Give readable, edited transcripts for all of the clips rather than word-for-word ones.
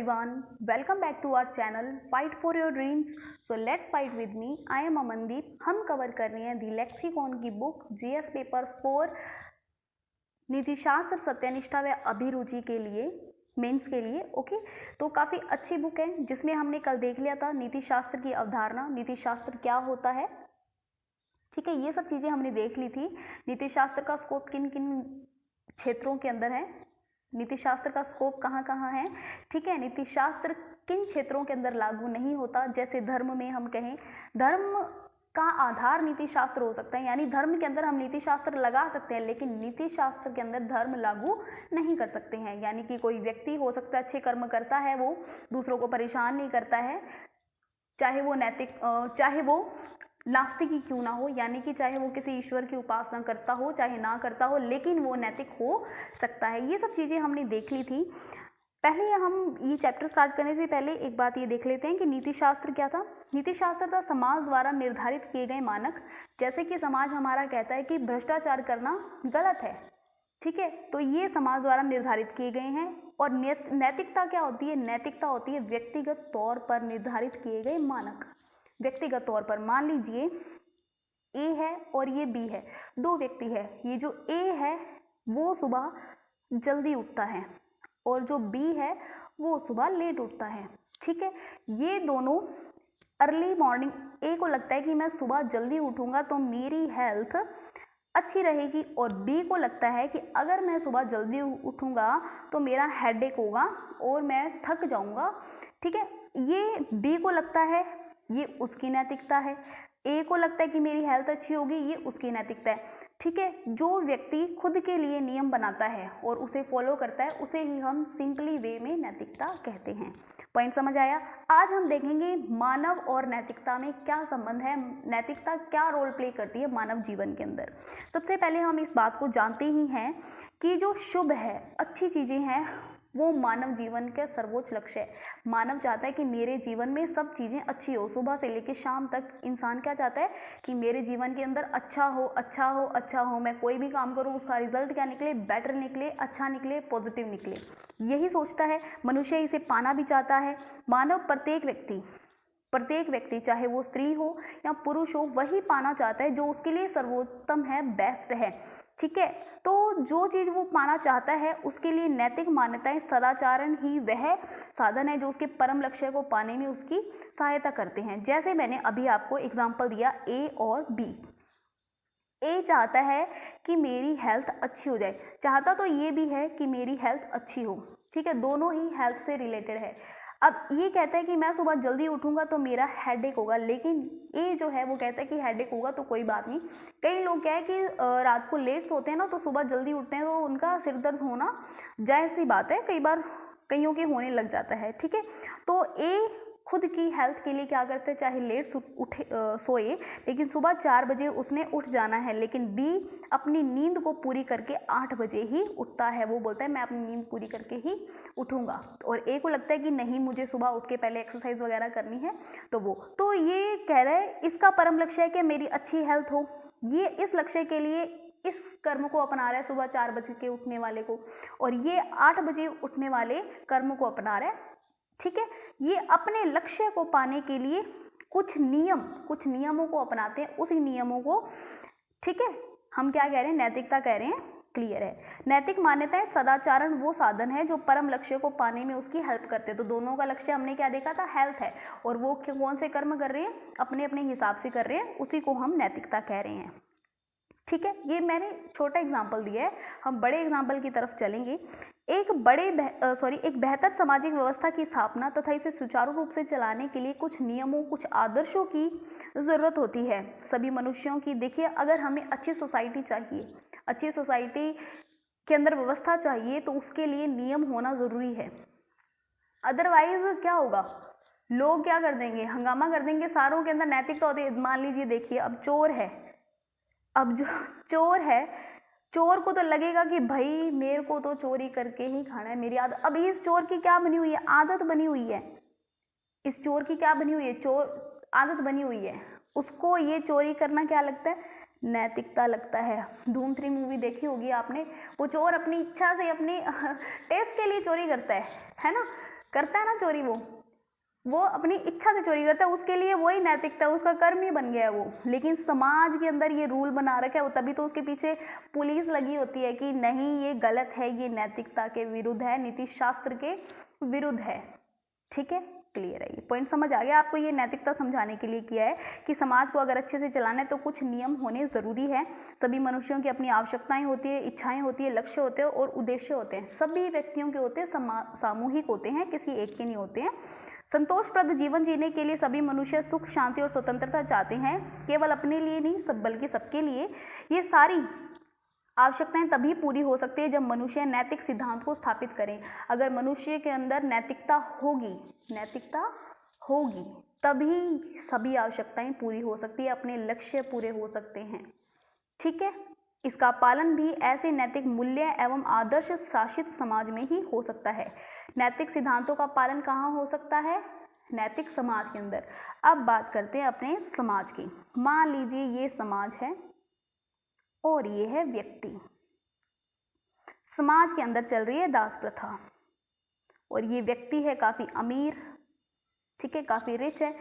everyone, welcome back to our channel Fight for your dreams. So let's fight with me. I am Amandeep. हम cover कर रहे हैं दी lexicon की book GS paper 4 नीतिशास्त्र सत्यनिष्ठा व अभिरुचि के लिए मेंस के लिए। ओके, तो काफ़ी अच्छी बुक है जिसमें हमने कल देख लिया था नीतिशास्त्र की अवधारणा, नीतिशास्त्र क्या होता है। ठीक है, ये सब चीज़ें हमने देख ली थी। नीतिशास्त्र का स्कोप किन किन क्षेत्रों के अंदर है, नीतिशास्त्र का स्कोप कहाँ कहाँ है। ठीक है, नीतिशास्त्र किन क्षेत्रों के अंदर लागू नहीं होता, जैसे धर्म में हम कहें धर्म का आधार नीतिशास्त्र हो सकता है, यानी धर्म के अंदर हम नीतिशास्त्र लगा सकते हैं लेकिन नीतिशास्त्र के अंदर धर्म लागू नहीं कर सकते हैं। यानी कि कोई व्यक्ति हो सकता है अच्छे कर्म करता है, वो दूसरों को परेशान नहीं करता है, चाहे वो नैतिक चाहे वो नास्तिक ही क्यों ना हो, यानी कि चाहे वो किसी ईश्वर की उपासना करता हो चाहे ना करता हो, लेकिन वो नैतिक हो सकता है। ये सब चीज़ें हमने देख ली थी। पहले हम ये चैप्टर स्टार्ट करने से पहले एक बात ये देख लेते हैं कि नीतिशास्त्र क्या था। नीतिशास्त्र था समाज द्वारा निर्धारित किए गए मानक। जैसे कि समाज हमारा कहता है कि भ्रष्टाचार करना गलत है, ठीक है, तो ये समाज द्वारा निर्धारित किए गए हैं। और नैतिकता क्या होती है? नैतिकता होती है व्यक्तिगत तौर पर निर्धारित किए गए मानक। व्यक्तिगत तौर पर मान लीजिए ए है और ये बी है, दो व्यक्ति है। ये जो ए है वो सुबह जल्दी उठता है और जो बी है वो सुबह लेट उठता है। ठीक है, ये दोनों अर्ली मॉर्निंग, ए को लगता है कि मैं सुबह जल्दी उठूंगा तो मेरी हेल्थ अच्छी रहेगी, और बी को लगता है कि अगर मैं सुबह जल्दी उठूंगा तो मेरा हेडेक होगा और मैं थक जाऊंगा। ठीक है, ये बी को लगता है, ये उसकी नैतिकता है। ए को लगता है कि मेरी हेल्थ अच्छी होगी, ये उसकी नैतिकता है। ठीक है, जो व्यक्ति खुद के लिए नियम बनाता है और उसे फॉलो करता है उसे ही हम सिंपली वे में नैतिकता कहते हैं। पॉइंट समझ आया? आज हम देखेंगे मानव और नैतिकता में क्या संबंध है, नैतिकता क्या रोल प्ले करती है मानव जीवन के अंदर। सबसे पहले हम इस बात को जानते ही हैं कि जो शुभ है, अच्छी चीज़ें हैं, वो मानव जीवन का सर्वोच्च लक्ष्य है। मानव चाहता है कि मेरे जीवन में सब चीज़ें अच्छी हो। सुबह से लेकर शाम तक इंसान क्या चाहता है कि मेरे जीवन के अंदर अच्छा हो, अच्छा हो, अच्छा हो। मैं कोई भी काम करूं उसका रिजल्ट क्या निकले, बेटर निकले, अच्छा निकले, पॉजिटिव निकले, यही सोचता है। मनुष्य इसे पाना भी चाहता है। मानव प्रत्येक व्यक्ति चाहे वो स्त्री हो या पुरुष हो, वही पाना चाहता है जो उसके लिए सर्वोत्तम है, बेस्ट है। ठीक है, तो जो चीज़ वो पाना चाहता है उसके लिए नैतिक मान्यताएं, सदाचारण ही वह साधन है जो उसके परम लक्ष्य को पाने में उसकी सहायता करते हैं। जैसे मैंने अभी आपको एग्जांपल दिया ए और बी। ए चाहता है कि मेरी हेल्थ अच्छी हो जाए, चाहता तो ये भी है कि मेरी हेल्थ अच्छी हो। ठीक है, दोनों ही हेल्थ से रिलेटेड है। अब ये कहता है कि मैं सुबह जल्दी उठूंगा तो मेरा हेडेक होगा, लेकिन ए जो है वो कहता है कि हेडेक होगा तो कोई बात नहीं। कई लोग क्या है कि रात को लेट सोते हैं ना, तो सुबह जल्दी उठते हैं तो उनका सिर दर्द होना जायज़ सी बात है, कई बार कईयों के होने लग जाता है। ठीक है, तो ए खुद की हेल्थ के लिए क्या करते हैं, चाहे लेट सोए लेकिन सुबह 4 बजे उसने उठ जाना है। लेकिन बी अपनी नींद को पूरी करके 8 बजे ही उठता है। वो बोलता है मैं अपनी नींद पूरी करके ही उठूंगा। और ए को लगता है कि नहीं, मुझे सुबह उठ के पहले एक्सरसाइज वगैरह करनी है। तो ये कह रहा है, इसका परम लक्ष्य है कि मेरी अच्छी हेल्थ हो। ये इस लक्ष्य के लिए इस कर्म को अपना रहा है, सुबह 4 बजे के उठने वाले को, और ये 8 बजे उठने वाले कर्म को अपना रहा है। ठीक है, ये अपने लक्ष्य को पाने के लिए कुछ नियमों को अपनाते हैं। उसी नियमों को, ठीक है, हम क्या कह रहे हैं, नैतिकता कह रहे हैं। क्लियर है? नैतिक मान्यताएं, सदाचारण वो साधन है जो परम लक्ष्य को पाने में उसकी हेल्प करते हैं। तो दोनों का लक्ष्य हमने क्या देखा था, हेल्थ है, और वो कौन से कर्म कर रहे हैं, अपने अपने हिसाब से कर रहे हैं, उसी को हम नैतिकता कह रहे हैं। ठीक है, ये मैंने छोटा एग्जाम्पल दिया है, हम बड़े एग्जाम्पल की तरफ चलेंगे। एक बेहतर सामाजिक व्यवस्था की स्थापना तथा इसे सुचारू रूप से चलाने के लिए कुछ नियमों, कुछ आदर्शों की ज़रूरत होती है सभी मनुष्यों की। देखिए, अगर हमें अच्छी सोसाइटी चाहिए, अच्छी सोसाइटी के अंदर व्यवस्था चाहिए, तो उसके लिए नियम होना ज़रूरी है। अदरवाइज क्या होगा, लोग क्या कर देंगे, हंगामा कर देंगे। सारों के अंदर नैतिकता होती है। मान लीजिए, देखिए अब चोर है, अब जो चोर है, चोर को तो लगेगा कि भाई मेरे को तो चोरी करके ही खाना है, मेरी आदत। अब इस चोर की क्या बनी हुई है, आदत बनी हुई है। इस चोर की क्या बनी हुई है, आदत बनी हुई है। उसको ये चोरी करना क्या लगता है, नैतिकता लगता है। धूम 3 मूवी देखी होगी आपने, वो चोर अपनी इच्छा से, अपनी टेस्ट के लिए चोरी करता है ना। करता है ना चोरी, वो अपनी इच्छा से चोरी करता है, उसके लिए वही नैतिकता, उसका कर्म ही बन गया है वो। लेकिन समाज के अंदर ये रूल बना रखा है, वो तभी तो उसके पीछे पुलिस लगी होती है कि नहीं ये गलत है, ये नैतिकता के विरुद्ध है, नीति शास्त्र के विरुद्ध है। ठीक है, क्लियर है, ये पॉइंट समझ आ गया आपको। ये नैतिकता समझाने के लिए किया है कि समाज को अगर अच्छे से चलाना है तो कुछ नियम होने ज़रूरी है। सभी मनुष्यों की अपनी आवश्यकताएं होती है, इच्छाएं होती है, लक्ष्य होते हैं और उद्देश्य होते हैं। सभी व्यक्तियों के होते हैं, सामूहिक होते हैं, किसी एक के नहीं होते हैं। संतोषप्रद जीवन जीने के लिए सभी मनुष्य सुख, शांति और स्वतंत्रता चाहते हैं, केवल अपने लिए नहीं सब बल्कि सबके लिए। ये सारी आवश्यकताएं तभी पूरी हो सकती है जब मनुष्य नैतिक सिद्धांत को स्थापित करें। अगर मनुष्य के अंदर नैतिकता होगी तभी सभी आवश्यकताएं पूरी हो सकती है, अपने लक्ष्य पूरे हो सकते हैं। ठीक है, इसका पालन भी ऐसे नैतिक मूल्य एवं आदर्श शासित समाज में ही हो सकता है। नैतिक सिद्धांतों का पालन कहाँ हो सकता है? नैतिक समाज के अंदर। अब बात करते हैं अपने समाज की। मान लीजिए ये समाज है और ये है व्यक्ति। समाज के अंदर चल रही है दास प्रथा और ये व्यक्ति है काफी अमीर, ठीक है, काफी रिच है।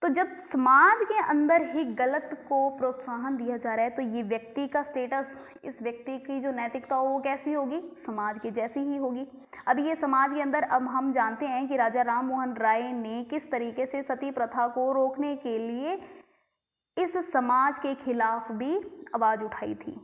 तो जब समाज के अंदर ही गलत को प्रोत्साहन दिया जा रहा है तो ये व्यक्ति का स्टेटस, इस व्यक्ति की जो नैतिकता हो वो कैसी होगी? समाज की जैसी ही होगी। अब ये समाज के अंदर, अब हम जानते हैं कि राजा राम मोहन राय ने किस तरीके से सती प्रथा को रोकने के लिए इस समाज के खिलाफ भी आवाज उठाई थी।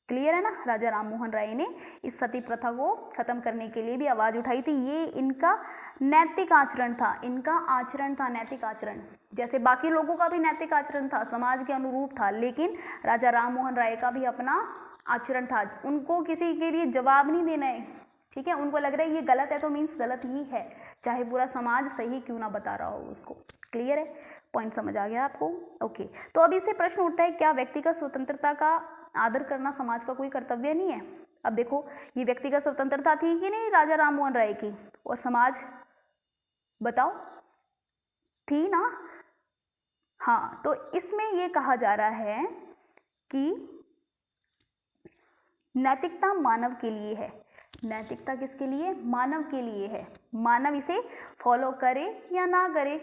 क्लियर है ना? राजा राम मोहन राय ने इस सती प्रथा को खत्म करने के लिए भी आवाज उठाई थी। ये इनका नैतिक आचरण था, इनका आचरण था नैतिक आचरण। जैसे बाकी लोगों का भी नैतिक आचरण था, समाज के अनुरूप था, लेकिन राजा राम मोहन राय का भी अपना आचरण था। उनको किसी के लिए जवाब नहीं देना है, ठीक है? उनको लग रहा है ये गलत है तो मीन्स गलत ही है, चाहे पूरा समाज सही क्यों ना बता रहा हो उसको। क्लियर है? पॉइंट समझ आ गया आपको? ओके। तो अब इससे प्रश्न उठता है, क्या व्यक्तिगत स्वतंत्रता का आदर करना समाज का कोई कर्तव्य नहीं है? अब देखो, ये व्यक्तिगत स्वतंत्रता थी कि नहीं राजा राम मोहन राय की, और समाज बताओ थी ना? हाँ, तो इसमें ये कहा जा रहा है कि नैतिकता मानव के लिए है। नैतिकता किसके लिए? मानव के लिए है। मानव इसे फॉलो करे या ना करे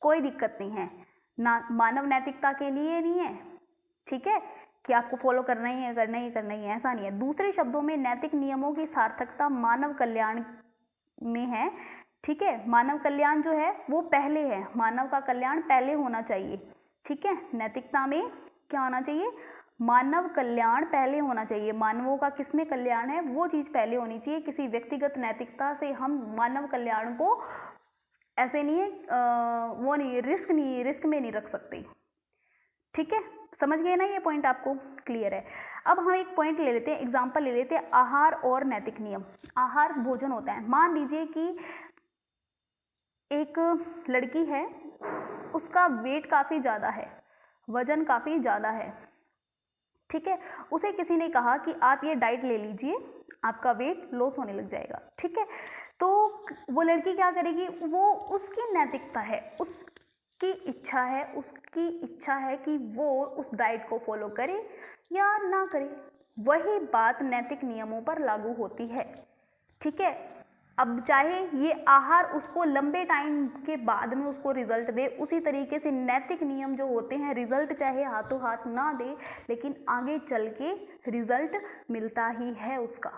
कोई दिक्कत नहीं है ना, मानव नैतिकता के लिए नहीं है, ठीक है, कि आपको फॉलो करना ही है, करना ही करना ही है, ऐसा नहीं है। दूसरे शब्दों में नैतिक नियमों की सार्थकता मानव कल्याण में है, ठीक है। मानव कल्याण जो है वो पहले है, मानव का कल्याण पहले होना चाहिए, ठीक है। नैतिकता में क्या होना चाहिए? मानव कल्याण पहले होना चाहिए। मानवों का किसमें कल्याण है वो चीज पहले होनी चाहिए। किसी व्यक्तिगत नैतिकता से हम मानव कल्याण को ऐसे नहीं है, वो नहीं, रिस्क में नहीं रख सकते, ठीक है। समझ गए ना ये पॉइंट? आपको क्लियर है? अब हम एक पॉइंट ले लेते हैं, एग्जांपल ले लेते हैं, आहार और नैतिक नियम। आहार भोजन होता है। मान लीजिए कि एक लड़की है, उसका वेट काफी ज्यादा है, वजन काफी ज्यादा है, ठीक है। उसे किसी ने कहा कि आप ये डाइट ले लीजिए, आपका वेट लॉस होने लग जाएगा, ठीक है। तो वो लड़की क्या करेगी? वो, उसकी नैतिकता है, उसकी इच्छा है कि वो उस डाइट को फॉलो करे या ना करे। वही बात नैतिक नियमों पर लागू होती है, ठीक है। अब चाहे ये आहार उसको लंबे टाइम के बाद में उसको रिजल्ट दे, उसी तरीके से नैतिक नियम जो होते हैं रिजल्ट चाहे हाथों हाथ ना दे, लेकिन आगे चल के रिजल्ट मिलता ही है उसका,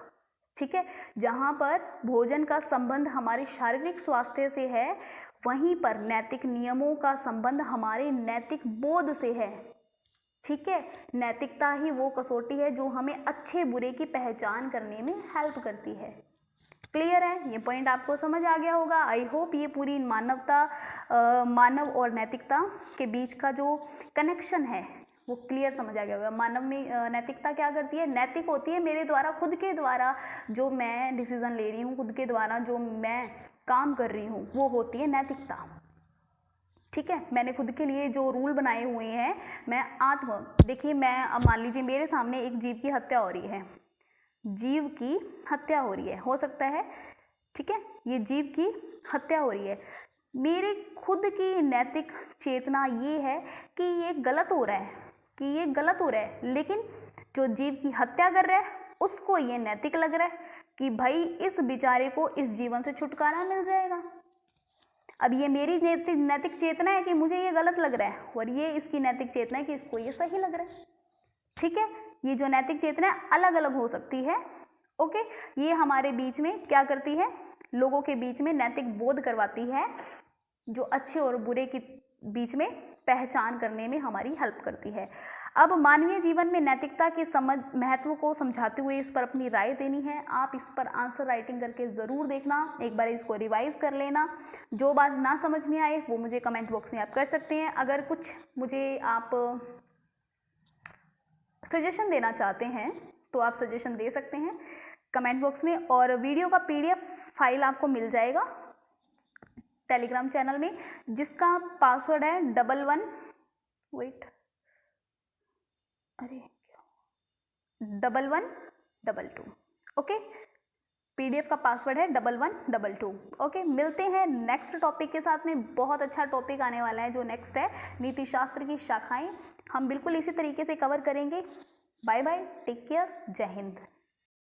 ठीक है। जहाँ पर भोजन का संबंध हमारे शारीरिक स्वास्थ्य से है, वहीं पर नैतिक नियमों का संबंध हमारे नैतिक बोध से है, ठीक है। नैतिकता ही वो कसौटी है जो हमें अच्छे बुरे की पहचान करने में हेल्प करती है। क्लियर है? ये पॉइंट आपको समझ आ गया होगा। आई होप ये पूरी मानव और नैतिकता के बीच का जो कनेक्शन है वो क्लियर समझ आ गया होगा। मानव में नैतिकता क्या करती है? नैतिक होती है मेरे द्वारा, खुद के द्वारा जो मैं डिसीजन ले रही हूँ, खुद के द्वारा जो मैं काम कर रही हूँ, वो होती है नैतिकता, ठीक है। मैंने खुद के लिए जो रूल बनाए हुए हैं, देखिए, मैं अब मान लीजिए मेरे सामने एक जीव की हत्या हो रही है, जीव की हत्या हो रही है, हो सकता है, ठीक है, ये जीव की हत्या हो रही है। मेरे खुद की नैतिक चेतना ये है कि ये गलत हो रहा है, लेकिन जो जीव की हत्या कर रहा है उसको ये नैतिक लग रहा है, कि भाई इस बेचारे को इस जीवन से छुटकारा मिल जाएगा। अब ये मेरी नैतिक चेतना है कि मुझे ये गलत लग रहा है, और ये इसकी नैतिक चेतना है कि इसको ये सही लग रहा है। ठीक है, ये जो नैतिक चेतना है अलग अलग हो सकती है। ओके, ये हमारे बीच में क्या करती है, लोगों के बीच में नैतिक बोध करवाती है, जो अच्छे और बुरे के बीच में पहचान करने में हमारी हेल्प करती है। अब मानवीय जीवन में नैतिकता के महत्व को समझाते हुए इस पर अपनी राय देनी है। आप इस पर आंसर राइटिंग करके ज़रूर देखना, एक बार इसको रिवाइज कर लेना। जो बात ना समझ में आए वो मुझे कमेंट बॉक्स में आप कर सकते हैं। अगर कुछ मुझे आप सजेशन देना चाहते हैं तो आप सजेशन दे सकते हैं कमेंट बॉक्स में। और वीडियो का PDF फाइल आपको मिल जाएगा टेलीग्राम चैनल में, जिसका पासवर्ड है 1122। ओके, PDF का पासवर्ड है 1122। ओके, मिलते हैं नेक्स्ट टॉपिक के साथ में। बहुत अच्छा टॉपिक आने वाला है, जो नेक्स्ट है नीति शास्त्र की शाखाएं। हम बिल्कुल इसी तरीके से कवर करेंगे। बाय बाय, टेक केयर, जय हिंद।